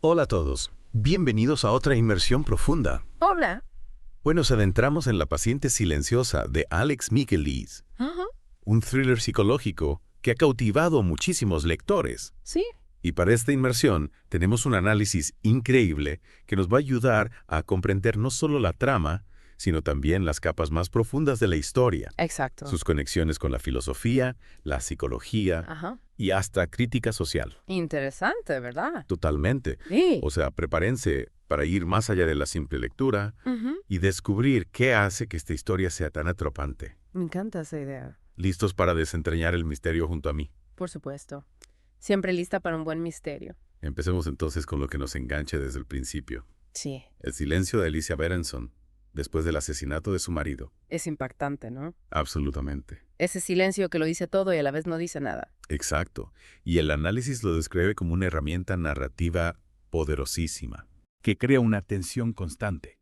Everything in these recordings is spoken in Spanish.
Hola a todos, bienvenidos a otra inmersión profunda. Hola. Hoy nos adentramos en La paciente silenciosa de Alex Michaelis, Ajá. un thriller psicológico que ha cautivado a muchísimos lectores. Sí. Y para esta inmersión tenemos un análisis increíble que nos va a ayudar a comprender no solo la trama, sino también las capas más profundas de la historia, Exacto. sus conexiones con la filosofía, la psicología Ajá. y hasta crítica social. Interesante, ¿verdad? Totalmente. Sí. O sea, prepárense para ir más allá de la simple lectura Ujú. y descubrir qué hace que esta historia sea tan atrapante. Me encanta esa idea. ¿Listos para desentrañar el misterio junto a mí? Por supuesto. Siempre lista para un buen misterio. Empecemos entonces con lo que nos enganche desde el principio. Sí. El silencio de Alicia Berenson, después del asesinato de su marido. Es impactante, ¿no? Absolutamente. Ese silencio que lo dice todo y a la vez no dice nada. Exacto. Y el análisis lo describe como una herramienta narrativa poderosísima, que crea una tensión constante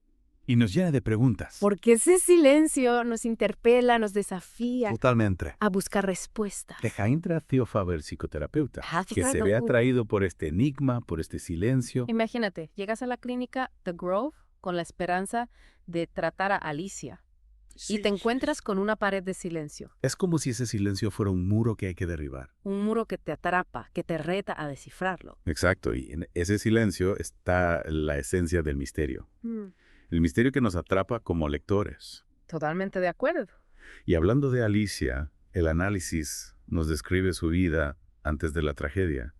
y nos llena de preguntas. Porque ese silencio nos interpela, nos desafía Totalmente. a buscar respuestas. Deja entra Theo Faber, psicoterapeuta, Ajá, que se claro. ve atraído por este enigma, por este silencio. Imagínate, llegas a la clínica The Grove con la esperanza de tratar a Alicia y te encuentras con una pared de silencio. Es como si ese silencio fuera un muro que hay que derribar. Un muro que te atrapa, que te reta a descifrarlo. Exacto, y en ese silencio está la esencia del misterio. El misterio que nos atrapa como lectores. Totalmente de acuerdo. Y hablando de Alicia, el análisis nos describe su vida antes de la tragedia.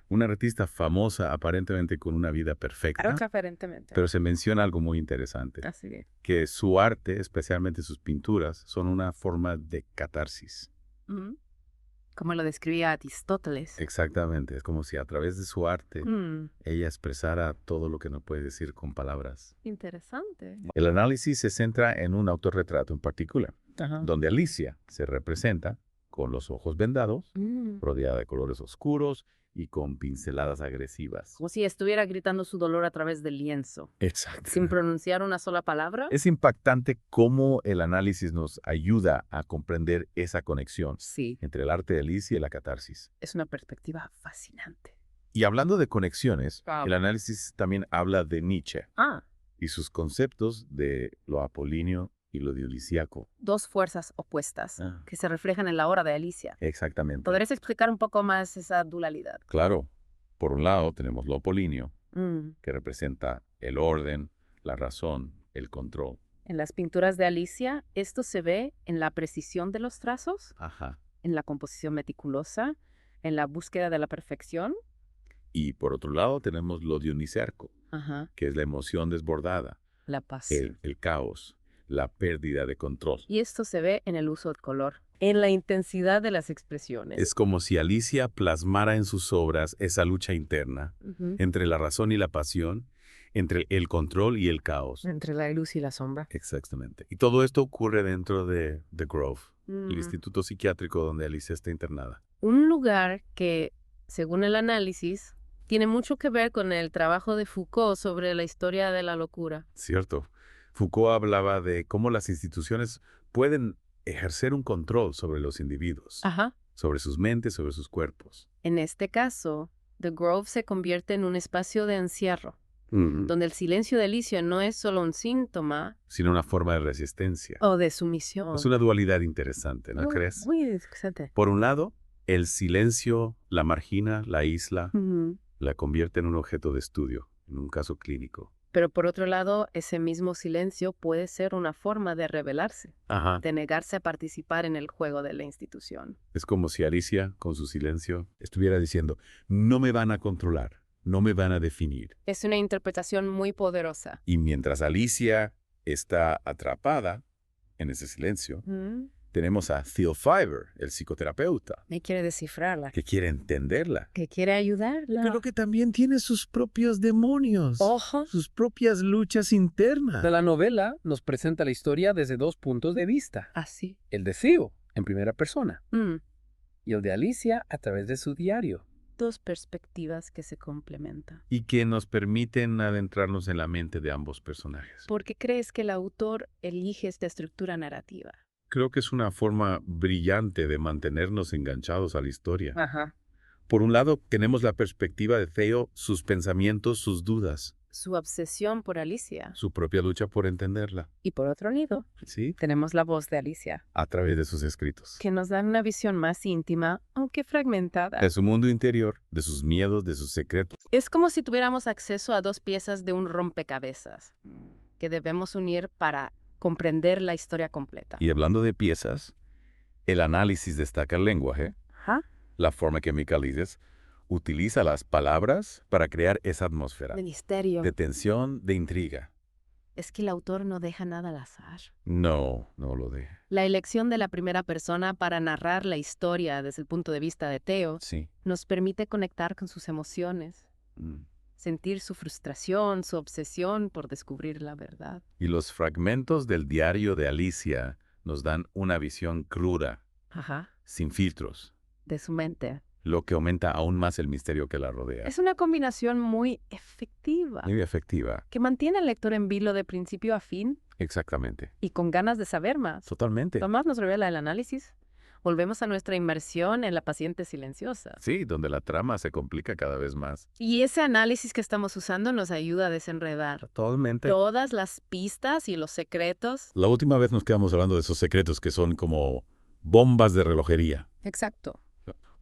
Una artista famosa, aparentemente con una vida perfecta, Claro que aparentemente. pero se menciona algo muy interesante, Así es. que su arte, especialmente sus pinturas, son una forma de catarsis. Ujú. Como lo describía Aristóteles. Exactamente, es como si a través de su arte Mm, ella expresara todo lo que no puede decir con palabras. Interesante. El análisis se centra en un autorretrato en particular, Ajá. donde Alicia se representa con los ojos vendados, rodeada de colores oscuros y con pinceladas agresivas. Como si estuviera gritando su dolor a través del lienzo, Exacto. sin pronunciar una sola palabra. Es impactante cómo el análisis nos ayuda a comprender esa conexión Sí, entre el arte de Alicia y la catarsis. es una perspectiva fascinante. Y hablando de conexiones, Wow. el análisis también habla de Nietzsche Ah, y sus conceptos de lo apolíneo y lo dionisíaco. dos fuerzas opuestas que se reflejan en la obra de Alicia. Exactamente. ¿Podrías explicar un poco más esa dualidad? Claro, por un lado tenemos lo apolíneo, Mm. que representa el orden, la razón, el control. En las pinturas de Alicia, esto se ve en la precisión de los trazos, Ajá. en la composición meticulosa, en la búsqueda de la perfección. Y por otro lado tenemos lo dionisiaco, Ajá. que es la emoción desbordada, La pasión. el caos, la pérdida de control. Y esto se ve en el uso del color, en la intensidad de las expresiones. Es como si Alicia plasmara en sus obras esa lucha interna Ujú. entre la razón y la pasión, entre el control y el caos. Entre la luz y la sombra. Exactamente. Y todo esto ocurre dentro de The Grove, el Mm. instituto psiquiátrico donde Alicia está internada. Un lugar que, según el análisis, tiene mucho que ver con el trabajo de Foucault sobre la historia de la locura. Cierto. Foucault hablaba de cómo las instituciones pueden ejercer un control sobre los individuos, Ajá. sobre sus mentes, sobre sus cuerpos. En este caso, The Grove se convierte en un espacio de encierro, donde el silencio de Alicia no es solo un síntoma Sino una forma de resistencia. o de sumisión. Es una dualidad interesante, ¿no crees? Muy interesante. Por un lado, el silencio la margina, la aísla, Ujú. la convierte en un objeto de estudio, en un caso clínico. Pero por otro lado, ese mismo silencio puede ser una forma de rebelarse, Ajá. de negarse a participar en el juego de la institución. Es como si Alicia, con su silencio, estuviera diciendo, no me van a controlar, no me van a definir. Es una interpretación muy poderosa. Y mientras Alicia está atrapada en ese silencio, tenemos a Theo Faber, el psicoterapeuta, Me quiere descifrarla, que quiere entenderla. que quiere ayudarla. Pero que también tiene sus propios demonios, Ojo. sus propias luchas internas. La novela nos presenta la historia desde dos puntos de vista. Así. El de Theo, en primera persona, y el de Alicia a través de su diario. Dos perspectivas que se complementan. Y que nos permiten adentrarnos en la mente de ambos personajes. ¿Por qué crees que el autor elige esta estructura narrativa? Creo que es una forma brillante de mantenernos enganchados a la historia. Ajá. Por un lado, tenemos la perspectiva de Theo, sus pensamientos, sus dudas, Su obsesión por Alicia. su propia lucha por entenderla. Y por otro lado, ¿Sí? tenemos la voz de Alicia, A través de sus escritos. que nos da una visión más íntima, aunque fragmentada. De su mundo interior, de sus miedos, de sus secretos. Es como si tuviéramos acceso a dos piezas de un rompecabezas que debemos unir para comprender la historia completa. Y hablando de piezas, el análisis destaca el lenguaje, Ajá. la forma que Michaelides utiliza las palabras para crear esa atmósfera De misterio. de tensión, de intriga. Es que el autor no deja nada al azar. No lo deja. La elección de la primera persona para narrar la historia desde el punto de vista de Theo Sí. nos permite conectar con sus emociones, sentir su frustración, su obsesión por descubrir la verdad. Y los fragmentos del diario de Alicia nos dan una visión cruda, Ajá. sin filtros, De su mente. lo que aumenta aún más el misterio que la rodea. Es una combinación muy efectiva, Muy efectiva. que mantiene al lector en vilo de principio a fin Exactamente. y con ganas de saber más. Totalmente. Tomás nos revela el análisis. Volvemos a nuestra inmersión en la paciente silenciosa. Sí, donde la trama se complica cada vez más. Y ese análisis que estamos usando nos ayuda a desenredar Totalmente. todas las pistas y los secretos. La última vez nos quedamos hablando de esos secretos que son como bombas de relojería Exacto.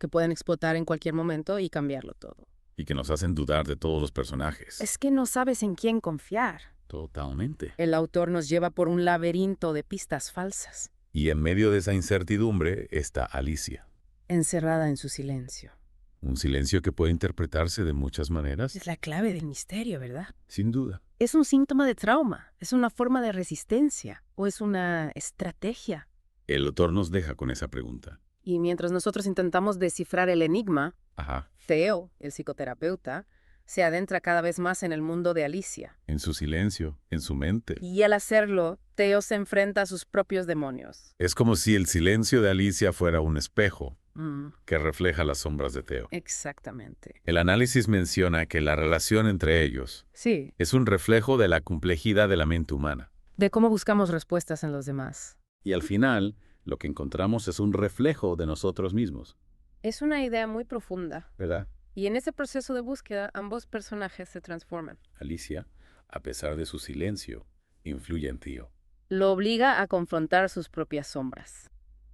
Que pueden explotar en cualquier momento y cambiarlo todo. y que nos hacen dudar de todos los personajes. Es que no sabes en quién confiar. Totalmente. El autor nos lleva por un laberinto de pistas falsas, Y en medio de esa incertidumbre está Alicia. encerrada en su silencio. Un silencio que puede interpretarse de muchas maneras. Es la clave del misterio, ¿verdad? Sin duda. Es un síntoma de trauma, es una forma de resistencia o es una estrategia. El autor nos deja con esa pregunta. Y mientras nosotros intentamos descifrar el enigma, Ajá. Theo, el psicoterapeuta, se adentra cada vez más en el mundo de Alicia. En su silencio, en su mente. Y al hacerlo, Theo se enfrenta a sus propios demonios. Es como si el silencio de Alicia fuera un espejo Mm, que refleja las sombras de Theo. exactamente. El análisis menciona que la relación entre ellos Sí, es un reflejo de la complejidad de la mente humana. de cómo buscamos respuestas en los demás. Y al final, lo que encontramos es un reflejo de nosotros mismos, Es una idea muy profunda. ¿verdad? Y en ese proceso de búsqueda, ambos personajes se transforman. Alicia, a pesar de su silencio, influye en Theo. Lo obliga a confrontar sus propias sombras.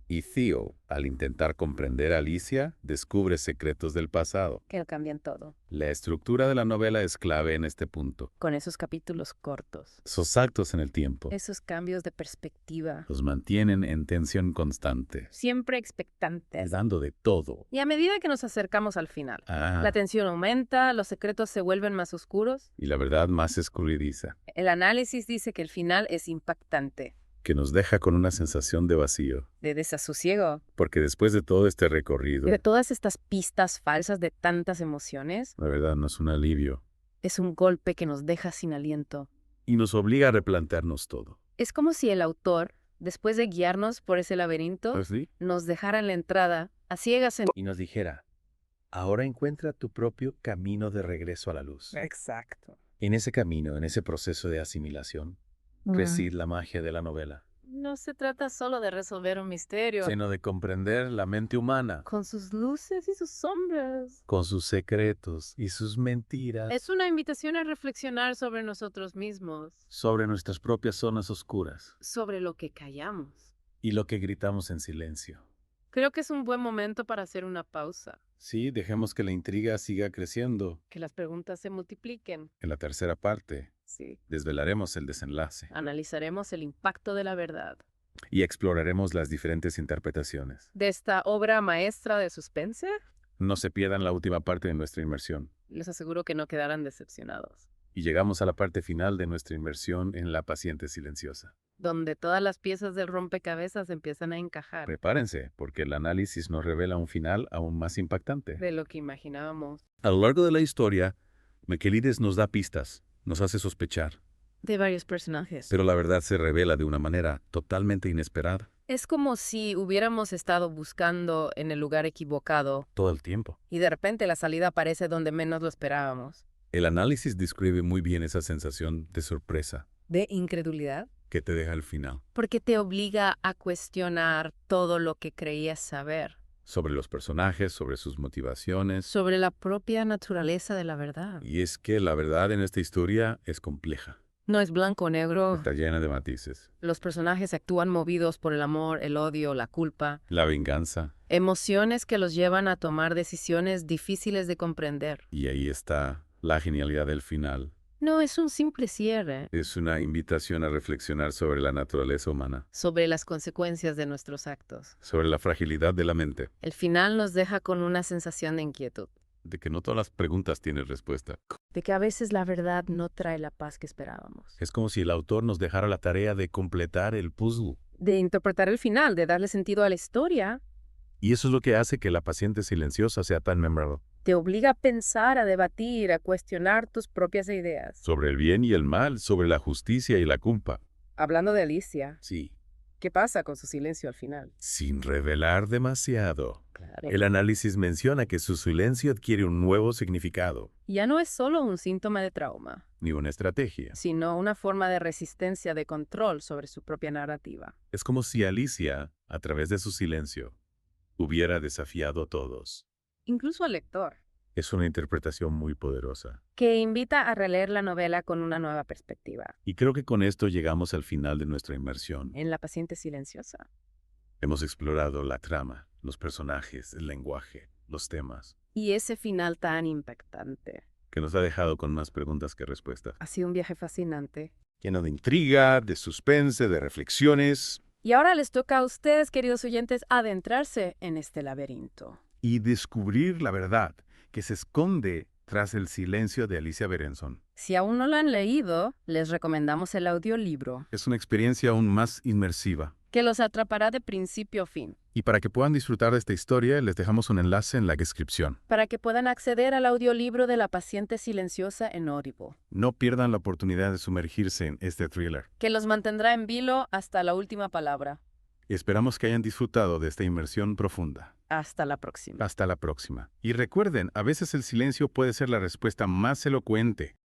Y Theo, al intentar comprender a Alicia, descubre secretos del pasado. Que lo cambian todo. La estructura de la novela es clave en este punto. Con esos capítulos cortos. Esos saltos en el tiempo Esos cambios de perspectiva. los mantienen en tensión constante, Siempre expectantes. dando de todo. Y a medida que nos acercamos al final, la tensión aumenta, los secretos se vuelven más oscuros. Y la verdad más escurridiza, El análisis dice que el final es impactante, que nos deja con una sensación de vacío. de desasosiego. Porque después de todo este recorrido, Y de todas estas pistas falsas de tantas emociones, la verdad no es un alivio. es un golpe que nos deja sin aliento. Y nos obliga a replantearnos todo. Es como si el autor, después de guiarnos por ese laberinto, ¿Así? nos dejara en la entrada, a ciegas en... Y nos dijera, ahora encuentra tu propio camino de regreso a la luz. Exacto. En ese camino, en ese proceso de asimilación, reside la magia de la novela, No se trata solo de resolver un misterio, Sino de comprender la mente humana, con sus luces y sus sombras. con sus secretos y sus mentiras, Es una invitación a reflexionar sobre nosotros mismos, sobre nuestras propias zonas oscuras sobre lo que callamos. y lo que gritamos en silencio. Creo que es un buen momento para hacer una pausa, Sí, dejemos que la intriga siga creciendo. que las preguntas se multipliquen. En la tercera parte, Sí. desvelaremos el desenlace Analizaremos el impacto de la verdad y exploraremos las diferentes interpretaciones. de esta obra maestra de suspense. No se pierdan la última parte de nuestra inmersión. Les aseguro que no quedarán decepcionados, Y llegamos a la parte final de nuestra inmersión en La paciente silenciosa. donde todas las piezas del rompecabezas empiezan a encajar Prepárense, porque el análisis nos revela un final aún más impactante. de lo que imaginábamos. A lo largo de la historia, Michaelides nos da pistas, nos hace sospechar, De varios personajes. pero la verdad se revela de una manera totalmente inesperada. Es como si hubiéramos estado buscando en el lugar equivocado Todo el tiempo. y de repente la salida aparece donde menos lo esperábamos. El análisis describe muy bien esa sensación de sorpresa De incredulidad. que te deja al final. Porque te obliga a cuestionar todo lo que creías saber. Sobre los personajes, sobre sus motivaciones. Sobre la propia naturaleza de la verdad. Y es que la verdad en esta historia es compleja. No es blanco o negro. Está llena de matices. Los personajes actúan movidos por el amor, el odio, la culpa. La venganza. Emociones que los llevan a tomar decisiones difíciles de comprender. Y ahí está la genialidad del final. No es un simple cierre. Es una invitación a reflexionar sobre la naturaleza humana. Sobre las consecuencias de nuestros actos. Sobre la fragilidad de la mente. El final nos deja con una sensación de inquietud. De que no todas las preguntas tienen respuesta. De que a veces la verdad no trae la paz que esperábamos. Es como si el autor nos dejara la tarea de completar el puzzle. De interpretar el final, de darle sentido a la historia. Y eso es lo que hace que La paciente silenciosa sea tan memorable. Te obliga a pensar, a debatir, a cuestionar tus propias ideas. Sobre el bien y el mal, sobre la justicia y la culpa. Hablando de Alicia, Sí. ¿qué pasa con su silencio al final? Sin revelar demasiado. Claro. El análisis menciona que su silencio adquiere un nuevo significado, Ya no es solo un síntoma de trauma, ni una estrategia. sino una forma de resistencia, de control sobre su propia narrativa. Es como si Alicia, a través de su silencio, hubiera desafiado a todos. Incluso al lector, Es una interpretación muy poderosa. que invita a releer la novela con una nueva perspectiva. Y creo que con esto llegamos al final de nuestra inmersión. En La paciente silenciosa. Hemos explorado la trama, los personajes, el lenguaje, los temas, Y ese final tan impactante. que nos ha dejado con más preguntas que respuestas. Ha sido un viaje fascinante. Lleno de intriga, de suspense, de reflexiones. Y ahora les toca a ustedes, queridos oyentes, adentrarse en este laberinto. Y descubrir la verdad que se esconde tras el silencio de Alicia Berenson. Si aún no lo han leído, les recomendamos el audiolibro, Es una experiencia aún más inmersiva. que los atrapará de principio a fin. Y para que puedan disfrutar de esta historia, les dejamos un enlace en la descripción. Para que puedan acceder al audiolibro de La paciente silenciosa en Audible, No pierdan la oportunidad de sumergirse en este thriller. que los mantendrá en vilo hasta la última palabra. Esperamos que hayan disfrutado de esta inmersión profunda. Hasta la próxima. Hasta la próxima. Y recuerden, a veces el silencio puede ser la respuesta más elocuente.